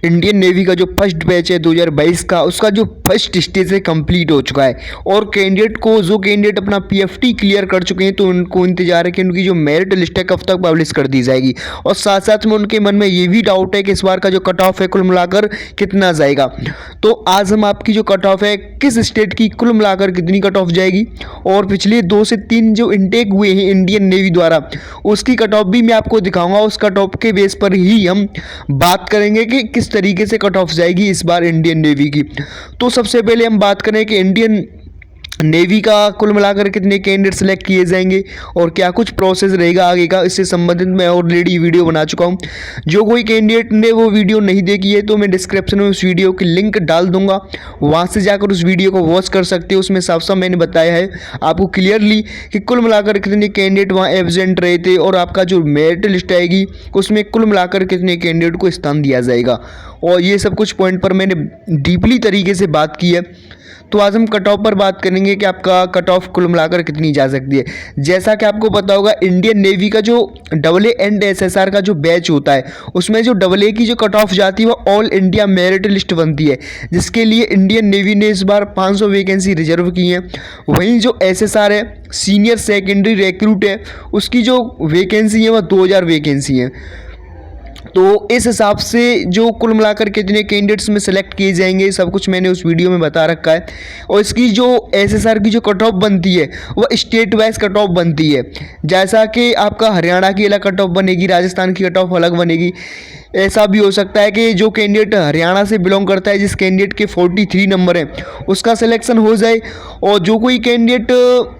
Indian navy का जो first batch है 2022 का, उसका जो फर्स्ट स्टेज है कंप्लीट हो चुका है। और कैंडिडेट को, जो कैंडिडेट अपना पीएफटी क्लियर कर चुके हैं, तो उनको इंतजार है कि उनकी जो मेरिट लिस्ट है कब तक पब्लिश कर दी जाएगी। और साथ साथ में उनके मन में ये भी डाउट है कि इस बार का जो कट ऑफ है कुल मिलाकर कितना जाएगा। तो आज हम आपकी जो कट ऑफ है, किस स्टेट की कुल मिलाकर कितनी कट ऑफ जाएगी, और पिछले 2 से 3 जो इनटेक हुए हैं इंडियन नेवी द्वारा, उसकी कट ऑफ भी मैं आपको दिखाऊंगा। उस कट ऑफ के बेस पर ही हम बात करेंगे कि किस तरीके से कट ऑफ जाएगी इस बार इंडियन नेवी की। तो सबसे पहले हम बात करें कि इंडियन नेवी का कुल मिलाकर कितने कैंडिडेट सेलेक्ट किए जाएंगे और क्या कुछ प्रोसेस रहेगा आगे का, इससे संबंधित मैं ऑलरेडी वीडियो बना चुका हूं। जो कोई कैंडिडेट ने वो वीडियो नहीं देखी है तो मैं डिस्क्रिप्शन में उस वीडियो की लिंक डाल दूंगा, वहां से जाकर उस वीडियो को वॉच कर सकते हो। उसमें साफ साफ मैंने बताया है आपको क्लियरली कि कुल मिलाकर कितने कैंडिडेट वहाँ एब्सेंट रहे थे और आपका जो मेरिट लिस्ट आएगी उसमें कुल मिलाकर कितने कैंडिडेट को स्थान दिया जाएगा। और ये सब कुछ पॉइंट पर मैंने डीपली तरीके से बात की है। तो आज हम कट ऑफ पर बात करेंगे कि आपका कट ऑफ कुल मिलाकर कितनी जा सकती है। जैसा कि आपको पता होगा, इंडियन नेवी का जो AA एंड SSR का जो बैच होता है, उसमें जो AA की जो कट ऑफ जाती है वो ऑल इंडिया मेरिट लिस्ट बनती है, जिसके लिए इंडियन नेवी ने इस बार 500 वैकेंसी रिजर्व की हैं। वहीं जो SSR है, सीनियर सेकेंडरी रिक्रूट है, उसकी जो वैकेंसी है वह 2000 वैकेंसी है। तो इस हिसाब से जो कुल मिलाकर कितने कैंडिडेट्स में सेलेक्ट किए जाएंगे, सब कुछ मैंने उस वीडियो में बता रखा है। और इसकी जो SSR की जो कट ऑफ बनती है वह स्टेट वाइज कट ऑफ बनती है। जैसा कि आपका हरियाणा की अलग कट ऑफ बनेगी, राजस्थान की कट ऑफ अलग बनेगी। ऐसा भी हो सकता है कि जो कैंडिडेट हरियाणा से बिलोंग करता है, जिस कैंडिडेट के 43 नंबर हैं, उसका सिलेक्शन हो जाए। और जो कोई कैंडिडेट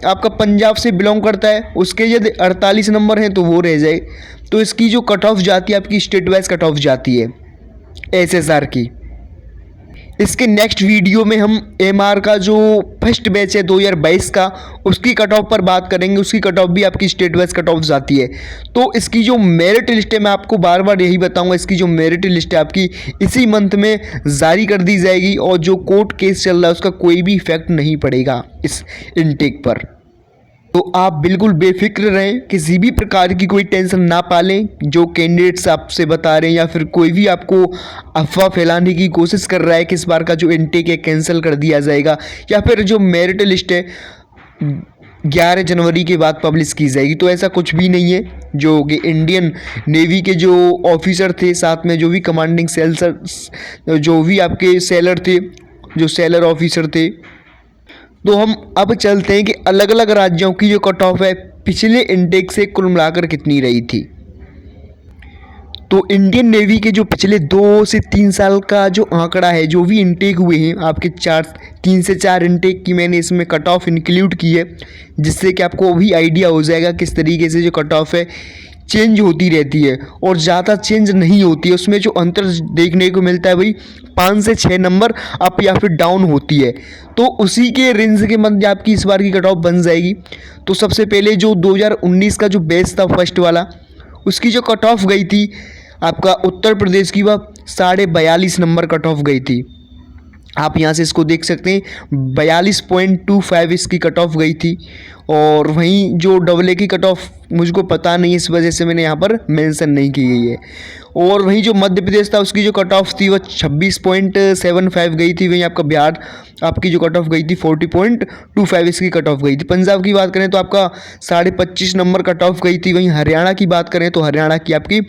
आपका पंजाब से बिलोंग करता है, उसके यदि 48 नंबर हैं तो वो रह जाए। तो इसकी जो कट ऑफ जाती है आपकी स्टेट वाइज कट ऑफ जाती है SSR की। इसके नेक्स्ट वीडियो में हम MR का जो फर्स्ट बैच है 2022 का, उसकी कट ऑफ पर बात करेंगे। उसकी कट ऑफ भी आपकी स्टेट वाइज कट ऑफ जाती है। तो इसकी जो मेरिट लिस्ट है, मैं आपको बार बार यही बताऊंगा, इसकी जो मेरिट लिस्ट है आपकी इसी मंथ में जारी कर दी जाएगी। और जो कोर्ट केस चल रहा है उसका कोई भी इफेक्ट नहीं पड़ेगा इस इनटेक पर। तो आप बिल्कुल बेफिक्र रहें, किसी भी प्रकार की कोई टेंशन ना पालें। जो कैंडिडेट्स आपसे बता रहे हैं या फिर कोई भी आपको अफवाह फैलाने की कोशिश कर रहा है कि इस बार का जो इनटेक है कैंसिल कर दिया जाएगा, या फिर जो मेरिट लिस्ट है 11 जनवरी के बाद पब्लिश की जाएगी, तो ऐसा कुछ भी नहीं है। जो कि इंडियन नेवी के जो ऑफिसर थे, साथ में जो भी कमांडिंग सेल्सर, जो भी आपके सेलर थे, जो सेलर ऑफिसर थे, तो हम अब चलते हैं कि अलग अलग राज्यों की जो कट ऑफ है पिछले इनटेक से कुल मिलाकर कितनी रही थी। तो इंडियन नेवी के जो पिछले 2 से 3 साल का जो आंकड़ा है, जो भी इनटेक हुए हैं आपके 3 से 4 इनटेक की मैंने इसमें कट ऑफ इंक्लूड की है, जिससे कि आपको भी आइडिया हो जाएगा किस तरीके से जो कट ऑफ है चेंज होती रहती है। और ज़्यादा चेंज नहीं होती है, उसमें जो अंतर देखने को मिलता है वही 5 से 6 नंबर अप या फिर डाउन होती है। तो उसी के रेंज के मध्य आपकी इस बार की कट ऑफ बन जाएगी। तो सबसे पहले जो 2019 का जो बैच था फर्स्ट वाला, उसकी जो कट ऑफ गई थी आपका उत्तर प्रदेश की, वह 42.5 नंबर कट ऑफ गई थी। आप यहाँ से इसको देख सकते हैं, 42.25 इसकी कट ऑफ गई थी। और वहीं जो AA की कट ऑफ मुझको पता नहीं, इस वजह से मैंने यहाँ पर मेंशन नहीं की गई है। और वहीं जो मध्य प्रदेश था उसकी जो कट ऑफ थी वह 26.75 गई थी। वहीं आपका बिहार आपकी जो कट ऑफ गई थी 40.25 इसकी कट ऑफ गई थी। पंजाब की बात करें तो आपका 25.5 नंबर कट ऑफ गई थी। वहीं हरियाणा की बात करें तो हरियाणा की आपकी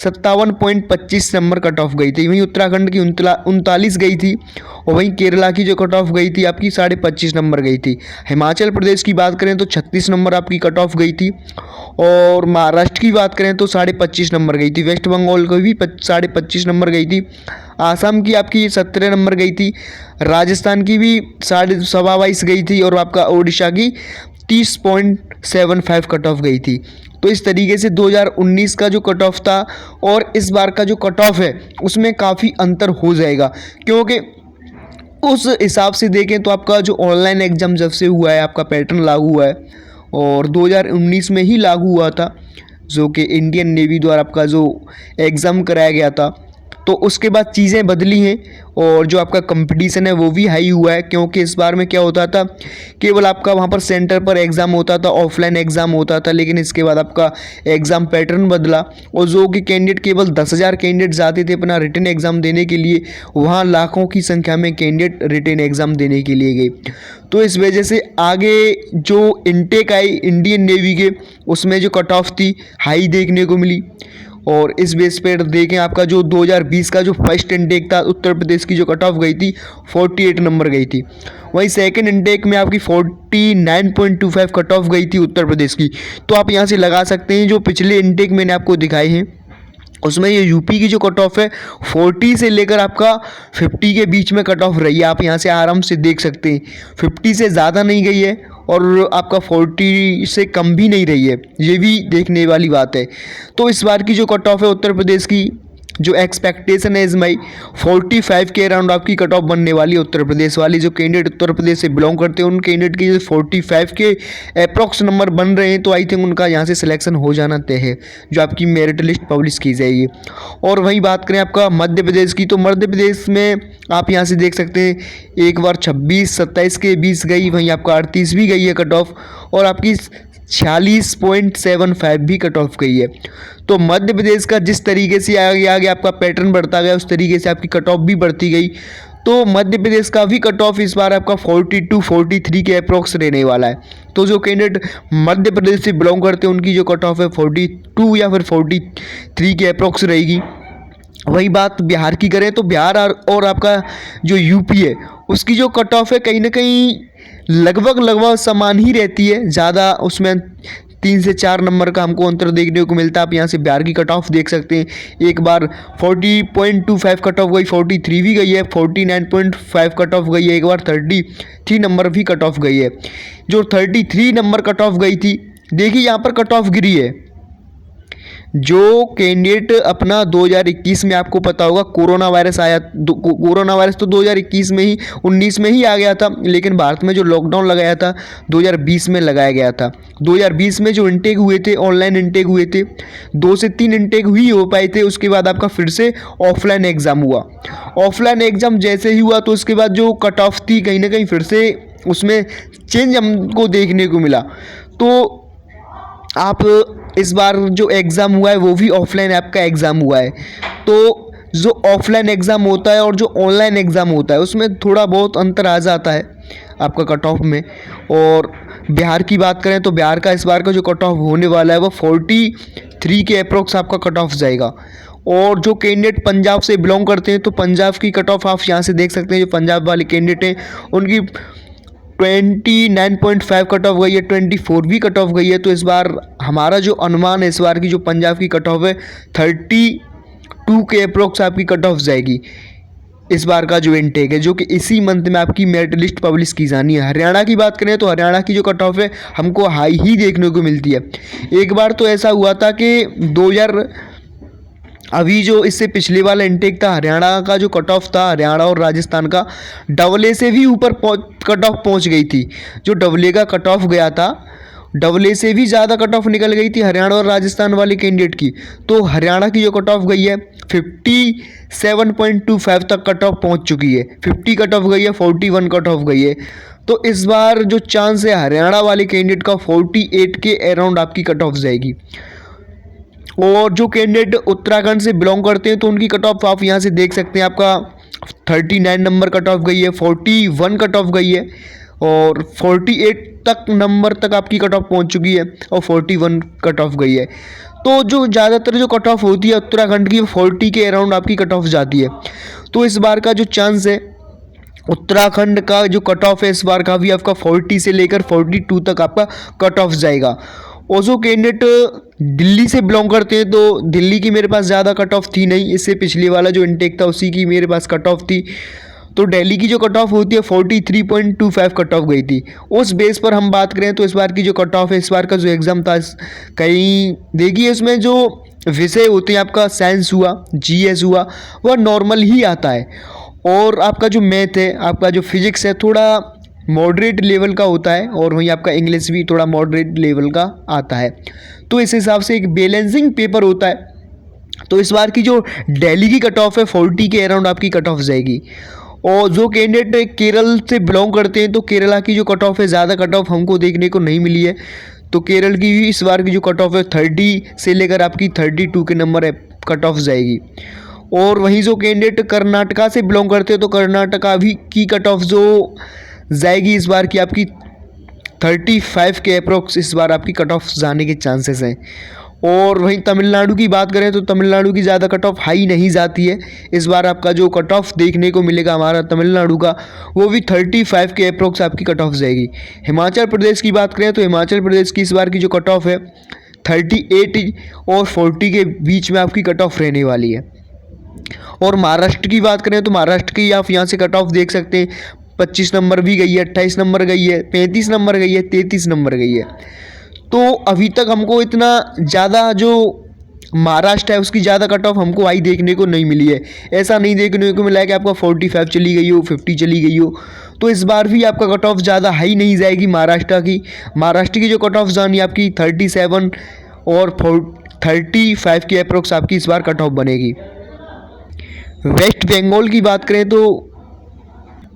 57.25 नंबर कट ऑफ गई थी। वहीं उत्तराखंड की 39 गई थी। और वहीं केरला की जो कट ऑफ गई थी आपकी 25.5 नंबर गई थी। हिमाचल प्रदेश की बात करें तो 36 नंबर आपकी कट ऑफ गई थी। और महाराष्ट्र की बात करें तो 25.5 नंबर गई थी। वेस्ट बंगाल को भी 25.5 नंबर गई थी। आसाम की आपकी 17 नंबर गई थी। राजस्थान की भी 22.25 गई थी। और आपका ओडिशा की 30.75 कट ऑफ गई थी। तो इस तरीके से 2019 का जो कट ऑफ था और इस बार का जो कट ऑफ है उसमें काफ़ी अंतर हो जाएगा, क्योंकि उस हिसाब से देखें तो आपका जो ऑनलाइन एग्ज़ाम जब से हुआ है, आपका पैटर्न लागू हुआ है और 2019 में ही लागू हुआ था, जो कि इंडियन नेवी द्वारा आपका जो एग्ज़ाम कराया गया था। तो उसके बाद चीज़ें बदली हैं और जो आपका कंपटीशन है वो भी हाई हुआ है, क्योंकि इस बार में क्या होता था, केवल आपका वहाँ पर सेंटर पर एग्ज़ाम होता था, ऑफलाइन एग्ज़ाम होता था, लेकिन इसके बाद आपका एग्ज़ाम पैटर्न बदला और जो कि कैंडिडेट केवल 10,000 कैंडिडेट जाते थे अपना रिटन एग्ज़ाम देने के लिए, वहाँ लाखों की संख्या में कैंडिडेट रिटन एग्ज़ाम देने के लिए गए। तो इस वजह से आगे जो इनटेक आई इंडियन नेवी के, उसमें जो कट ऑफ थी हाई देखने को मिली। और इस बेस पर देखें आपका जो 2020 का जो फर्स्ट इनटेक था उत्तर प्रदेश की, जो कट ऑफ गई थी 48 नंबर गई थी। वहीं सेकंड इनटेक में आपकी 49.25 कट ऑफ गई थी उत्तर प्रदेश की। तो आप यहाँ से लगा सकते हैं जो पिछले इनटेक मैंने आपको दिखाए हैं उसमें ये यूपी की जो कट ऑफ है 40 से लेकर आपका 50 के बीच में कट ऑफ रही है। आप यहाँ से आराम से देख सकते हैं 50 से ज़्यादा नहीं गई है और आपका 40 से कम भी नहीं रही है, ये भी देखने वाली बात है। तो इस बार की जो कट ऑफ है उत्तर प्रदेश की, जो एक्सपेक्टेशन है इस मई 45 के अराउंड आपकी कट ऑफ बनने वाली है उत्तर प्रदेश वाली। जो कैंडिडेट उत्तर प्रदेश से बिलोंग करते हैं उन कैंडिडेट की जो 45 के अप्रॉक्स नंबर बन रहे हैं, तो आई थिंक उनका यहाँ से सिलेक्शन हो जाना तय है, जो आपकी मेरिट लिस्ट पब्लिश की जाएगी। और वहीं बात करें आपका मध्य प्रदेश की, तो मध्य प्रदेश में आप यहाँ से देख सकते हैं एक बार 26-27 के 20 गई, वहीं आपका 38 भी गई है कट ऑफ, और आपकी 46.75 भी कट ऑफ गई है। तो मध्य प्रदेश का जिस तरीके से आगे आगे आपका पैटर्न बढ़ता गया उस तरीके से आपकी कट ऑफ भी बढ़ती गई। तो मध्य प्रदेश का भी कट ऑफ इस बार आपका 42-43 के अप्रॉक्स रहने वाला है। तो जो कैंडिडेट मध्य प्रदेश से बिलोंग करते हैं उनकी जो कट ऑफ है 42 या फिर 43 के अप्रॉक्स रहेगी। वही बात बिहार की करें तो बिहार और आपका जो यूपी है उसकी जो कट ऑफ है कहीं ना कहीं लगभग समान ही रहती है, ज़्यादा उसमें 3 से 4 नंबर का हमको अंतर देखने को मिलता है। आप यहाँ से बिहार की कट ऑफ देख सकते हैं, एक बार 40.25 कट ऑफ गई, 43 भी गई है, 49.5 कट ऑफ गई है, एक बार 33 नंबर भी कट ऑफ गई है। जो 33 नंबर कट ऑफ गई थी, देखिए यहाँ पर कट ऑफ गिरी है। जो कैंडिडेट अपना 2021 में आपको पता होगा कोरोना वायरस आया, कोरोना वायरस तो 2021 में ही 19 में ही आ गया था, लेकिन भारत में जो लॉकडाउन लगाया था 2020 में लगाया गया था। 2020 में जो इनटेक हुए थे, ऑनलाइन इनटेक हुए थे, 2 से 3 इनटेक ही हो पाए थे। उसके बाद आपका फिर से ऑफलाइन एग्ज़ाम हुआ। ऑफलाइन एग्ज़ाम जैसे ही हुआ तो उसके बाद जो कट ऑफ थी कहीं ना कहीं फिर से उसमें चेंज हमको देखने को मिला। तो आप इस बार जो एग्ज़ाम हुआ है वो भी ऑफलाइन आपका एग्ज़ाम हुआ है। तो जो ऑफलाइन एग्ज़ाम होता है और जो ऑनलाइन एग्ज़ाम होता है उसमें थोड़ा बहुत अंतर आ जाता है आपका कट ऑफ में। और बिहार की बात करें तो बिहार का इस बार का जो कट ऑफ होने वाला है वो 43 के अप्रोक्स आपका कट ऑफ जाएगा। और जो कैंडिडेट पंजाब से बिलोंग करते हैं तो पंजाब की कट ऑफ आप यहाँ से देख सकते हैं। जो पंजाब वाले कैंडिडेट हैं उनकी 29.5 कट ऑफ गई है, 24 भी कट ऑफ गई है। तो इस बार हमारा जो अनुमान है इस बार की जो पंजाब की कट ऑफ है 32 के अप्रोक्स आपकी कट ऑफ जाएगी इस बार का जो इनटेक है, जो कि इसी मंथ में आपकी मेरिट लिस्ट पब्लिश की जानी है। हरियाणा की बात करें तो हरियाणा की जो कट ऑफ है हमको हाई ही देखने को मिलती है। एक बार तो ऐसा हुआ था कि 2000 अभी जो इससे पिछले वाला इनटेक था हरियाणा का जो कट ऑफ था, हरियाणा और राजस्थान का AA से भी ऊपर कट ऑफ पहुंच गई थी। जो AA का कट ऑफ गया था, AA से भी ज़्यादा कट ऑफ निकल गई थी हरियाणा और राजस्थान वाले कैंडिडेट की। तो हरियाणा की जो कट ऑफ गई है 57.25 तक कट ऑफ पहुँच चुकी है। 50 कट ऑफ गई है, 41 कट ऑफ गई है। तो इस बार जो चांस है हरियाणा वाले कैंडिडेट का 48 के अराउंड आपकी कट ऑफ जाएगी। और जो कैंडिडेट उत्तराखंड से बिलोंग करते हैं तो उनकी कट ऑफ आप यहाँ से देख सकते हैं। आपका 39 नंबर कट ऑफ गई है, 41 कट ऑफ गई है और 48 तक नंबर तक आपकी कट ऑफ पहुँच चुकी है और 41 कट ऑफ गई है। तो जो ज़्यादातर जो कट ऑफ होती है उत्तराखंड की 40 के अराउंड आपकी कट ऑफ जाती है। तो इस बार का जो चांस है उत्तराखंड का जो कट ऑफ है इस बार का भी आपका 40 से लेकर 42 तक आपका कट ऑफ जाएगा। और जो कैंडिडेट दिल्ली से बिलोंग करते हैं तो दिल्ली की मेरे पास ज़्यादा कट ऑफ थी नहीं, इससे पिछले वाला जो इनटेक था उसी की मेरे पास कट ऑफ थी। तो दिल्ली की जो कट ऑफ होती है 43.25 कट ऑफ गई थी। उस बेस पर हम बात करें तो इस बार की जो कट ऑफ है, इस बार का जो एग्ज़ाम था कहीं देखिए इसमें जो विषय होते हैं आपका साइंस हुआ, GS हुआ, वह नॉर्मल ही आता है। और आपका जो मैथ है, आपका जो फिजिक्स है थोड़ा मॉडरेट लेवल का होता है और वहीं आपका इंग्लिश भी थोड़ा मॉडरेट लेवल का आता है। तो इस हिसाब से एक बैलेंसिंग पेपर होता है। तो इस बार की जो दिल्ली की कट ऑफ है 40 के अराउंड आपकी कट ऑफ जाएगी। और जो कैंडिडेट केरल से बिलोंग करते हैं तो केरला की जो कट ऑफ है, ज़्यादा कट ऑफ हमको देखने को नहीं मिली है। तो केरल की भी इस बार की जो कट ऑफ है 30 से लेकर आपकी 32 के नंबर है कट ऑफ जाएगी। और वहीं जो कैंडिडेट कर्नाटका से बिलोंग करते हैं तो कर्नाटका भी की कट ऑफ जो जाएगी इस बार की आपकी 35 के अप्रोक्स इस बार आपकी कट ऑफ जाने के चांसेस हैं। और वहीं तमिलनाडु की बात करें तो तमिलनाडु की ज़्यादा कट ऑफ हाई नहीं जाती है। इस बार आपका जो कट ऑफ देखने को मिलेगा हमारा तमिलनाडु का, वो भी 35 के अप्रोक्स आपकी कट ऑफ जाएगी। हिमाचल प्रदेश की बात करें तो हिमाचल प्रदेश की इस बार की जो कट ऑफ है 38 और 40 के बीच में आपकी कट ऑफ रहने वाली है। और महाराष्ट्र की बात करें तो महाराष्ट्र की आप यहाँ से कट ऑफ देख सकते हैं, 25 नंबर भी गई है, 28 नंबर गई है, 35 नंबर गई है, 33 नंबर गई है। तो अभी तक हमको इतना ज़्यादा जो महाराष्ट्र है उसकी ज़्यादा कट ऑफ हमको हाई देखने को नहीं मिली है। ऐसा नहीं देखने को मिला है कि आपका 45 चली गई हो, 50 चली गई हो। तो इस बार भी आपका कट ऑफ ज़्यादा हाई नहीं जाएगी महाराष्ट्र की। महाराष्ट्र की जो कट ऑफ जानी आपकी 37 और 35 के अप्रोक्स आपकी इस बार कट ऑफ बनेगी। वेस्ट बंगाल की बात करें तो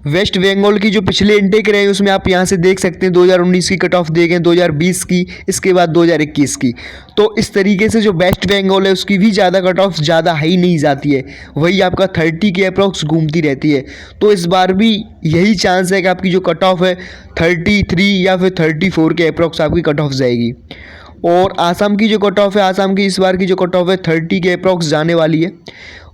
वेस्ट बंगाल की जो पिछले इनटेक रहे उसमें आप यहाँ से देख सकते हैं 2019 की कट ऑफ देखें, 2020 की, इसके बाद 2021 की। तो इस तरीके से जो वेस्ट बंगाल है उसकी भी ज़्यादा कट ऑफ ज़्यादा हाई नहीं जाती है, वही आपका 30 के अप्रॉक्स घूमती रहती है। तो इस बार भी यही चांस है कि आपकी जो कट ऑफ है 33 या फिर 34 के अप्रॉक्स आपकी कट ऑफ जाएगी। और आसाम की जो कट ऑफ है, आसाम की इस बार की जो कट ऑफ है 30 के अप्रॉक्स जाने वाली है।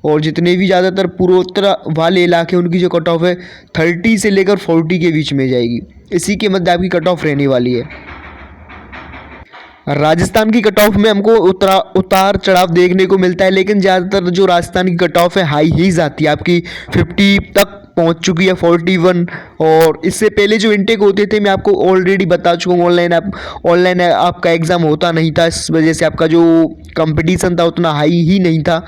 और जितने भी ज़्यादातर पूर्वोत्तर वाले इलाके उनकी जो कट ऑफ है 30 से लेकर 40 के बीच में जाएगी। इसी के मध्य आपकी कट ऑफ रहने वाली है। राजस्थान की कट ऑफ में हमको उतार चढ़ाव देखने को मिलता है, लेकिन ज़्यादातर जो राजस्थान की कट ऑफ है हाई ही जाती है, आपकी 50 तक पहुंच चुकी है, 41। और इससे पहले जो इनटेक होते थे मैं आपको ऑलरेडी बता चुका हूँ, ऑनलाइन आपका एग्ज़ाम होता नहीं था, इस वजह से आपका जो कंपटीशन था उतना हाई ही नहीं था।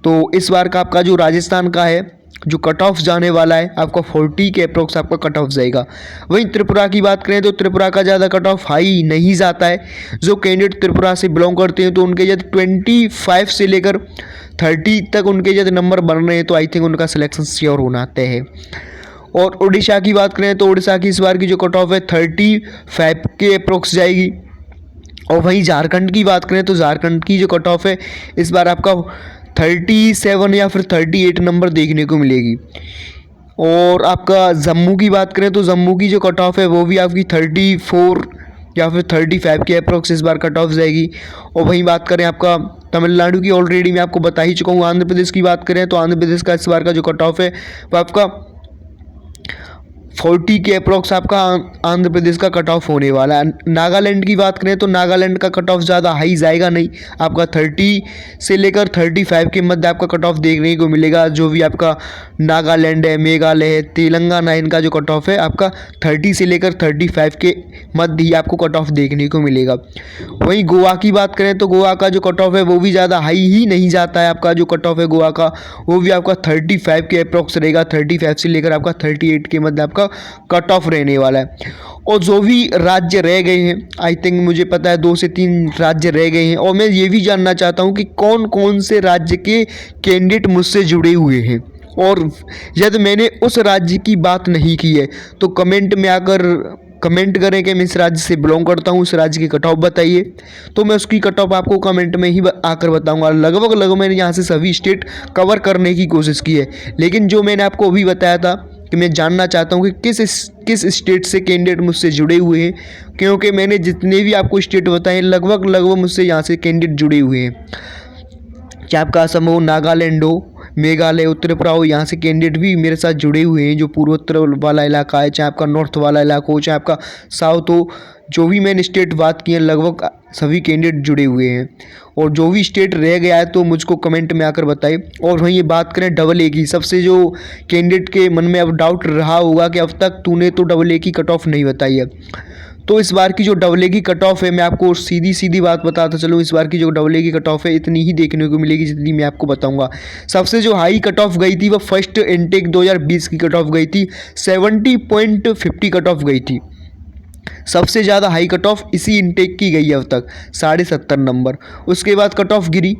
तो इस बार का आपका जो राजस्थान का है जो कट ऑफ जाने वाला है आपका 40 के अप्रोक्स आपका कट ऑफ जाएगा। वहीं त्रिपुरा की बात करें तो त्रिपुरा का ज़्यादा कट ऑफ हाई नहीं जाता है। जो कैंडिडेट त्रिपुरा से बिलोंग करते हैं तो उनके जब 25 से लेकर 30 तक उनके जब नंबर बन रहे हैं तो आई थिंक उनका सिलेक्शन श्योर होना तय है। और उड़ीसा की बात करें तो उड़ीसा की इस बार की जो कट ऑफ है 35 के अप्रोक्स जाएगी। और वहीं झारखंड की बात करें तो झारखंड की जो कट ऑफ है इस बार आपका 37 या फिर 38 नंबर देखने को मिलेगी। और आपका जम्मू की बात करें तो जम्मू की जो कट ऑफ है वो भी आपकी 34 या फिर 35 के अप्रोक्स इस बार कट ऑफ जाएगी। और वहीं बात करें आपका तमिलनाडु की, ऑलरेडी मैं आपको बता ही चुका हूँ। आंध्र प्रदेश की बात करें तो आंध्र प्रदेश का इस बार का जो कट ऑफ है वो आपका 40 के अप्रोक्स आपका आंध्र प्रदेश का कट ऑफ होने वाला है। नागालैंड की बात करें तो नागालैंड का कट ऑफ ज़्यादा हाई जाएगा नहीं, आपका 30 से लेकर 35 के मध्य आपका कट ऑफ देखने को मिलेगा। जो भी आपका नागालैंड है, मेघालय है, तेलंगाना है, इनका जो कट ऑफ है आपका 30 से लेकर 35 के मध्य ही आपको कट ऑफ देखने को मिलेगा। वहीं गोवा की बात करें तो गोवा का जो कट ऑफ है वो भी ज़्यादा हाई ही नहीं जाता है। आपका जो कट ऑफ है गोवा का वो भी आपका 35 के अप्रोक्स रहेगा, 35 से लेकर आपका 38 के मध्य आपका कट ऑफ रहने वाला है। और जो भी राज्य रह गए हैं, आई थिंक मुझे पता है 2 से 3 राज्य रह गए हैं। और मैं ये भी जानना चाहता हूँ कि कौन कौन से राज्य के कैंडिडेट मुझसे जुड़े हुए हैं। और यदि मैंने उस राज्य की बात नहीं की है तो कमेंट में आकर कमेंट करें कि मैं इस राज्य से बिलोंग करता हूँ, उस राज्य की कट ऑफ बताइए, तो मैं उसकी कट ऑफ आपको कमेंट में ही आकर बताऊंगा। लगभग मैंने यहाँ से सभी स्टेट कवर करने की कोशिश की है, लेकिन जो मैंने आपको अभी बताया था कि मैं जानना चाहता हूँ कि किस स्टेट से कैंडिडेट मुझसे जुड़े हुए हैं, क्योंकि मैंने जितने भी आपको स्टेट बताए लगभग मुझसे यहाँ से कैंडिडेट जुड़े हुए हैं। चाहे आपका असम हो, नागालैंड हो, मेघालय हो, त्रिपुरा हो, यहाँ से कैंडिडेट भी मेरे साथ जुड़े हुए हैं। जो पूर्वोत्तर वाला इलाका है, चाहे आपका नॉर्थ वाला इलाका हो, चाहे आपका साउथ हो, जो भी मैंने स्टेट बात की है लगभग सभी कैंडिडेट जुड़े हुए हैं। और जो भी स्टेट रह गया है तो मुझको कमेंट में आकर बताइए। और वहीं ये बात करें डबल ए की, सबसे जो कैंडिडेट के मन में अब डाउट रहा होगा कि अब तक तूने तो डबल ए की कट ऑफ नहीं बताई है, तो इस बार की जो डबल ए की कट ऑफ है मैं आपको सीधी बात बताता चलूँ। इस बार की जो डबल ए की कट ऑफ है इतनी ही देखने को मिलेगी जितनी मैं आपको बताऊंगा। सबसे जो हाई कट ऑफ गई थी वो फर्स्ट इनटेक 2020 की कट ऑफ गई थी, 70.50 कट ऑफ गई थी। सबसे ज़्यादा हाई कट ऑफ इसी इनटेक की गई है अब तक, 70.5 नंबर। उसके बाद कट ऑफ गिरी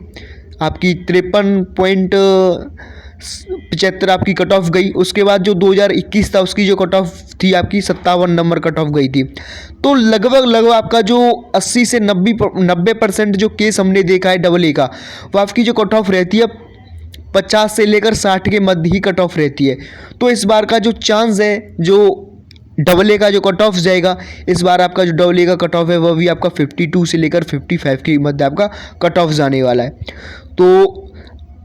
आपकी 53.75 आपकी कट ऑफ गई। उसके बाद जो 2021 था उसकी जो कट ऑफ थी आपकी 57 नंबर कट ऑफ गई थी। तो लगभग आपका जो 80 से 90% जो केस हमने देखा है डबल ए का, वो आपकी जो कट ऑफ रहती है 50 से लेकर 60 के मध्य ही कट ऑफ रहती है। तो इस बार का जो चांस है जो डबल ए का जो कट ऑफ जाएगा, इस बार आपका जो डबल ए का कट ऑफ है वह भी आपका 52 से लेकर 55 के मध्य आपका कट ऑफ जाने वाला है। तो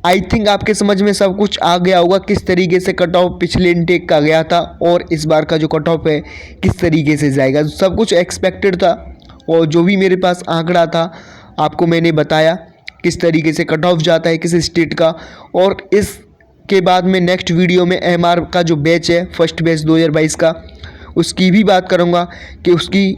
आई थिंक आपके समझ में सब कुछ आ गया होगा किस तरीके से कट ऑफ पिछले इनटेक का गया था और इस बार का जो कट ऑफ है किस तरीके से जाएगा। सब कुछ एक्सपेक्टेड था और जो भी मेरे पास आंकड़ा था आपको मैंने बताया किस तरीके से कट ऑफ जाता है किस स्टेट का। और इसके बाद में नेक्स्ट वीडियो में एमआर का जो बैच है फर्स्ट बैच 2022 का, उसकी भी बात करूँगा कि उसकी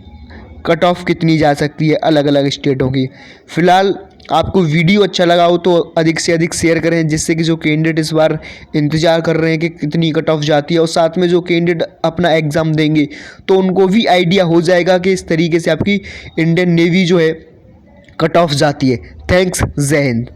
कट ऑफ कितनी जा सकती है अलग अलग स्टेटों की। फ़िलहाल आपको वीडियो अच्छा लगा हो तो अधिक से अधिक शेयर करें, जिससे कि जो कैंडिडेट इस बार इंतज़ार कर रहे हैं कि कितनी कट ऑफ जाती है और साथ में जो कैंडिडेट अपना एग्ज़ाम देंगे तो उनको भी आइडिया हो जाएगा कि इस तरीके से आपकी इंडियन नेवी जो है कट ऑफ जाती है। थैंक्स, जय हिंद।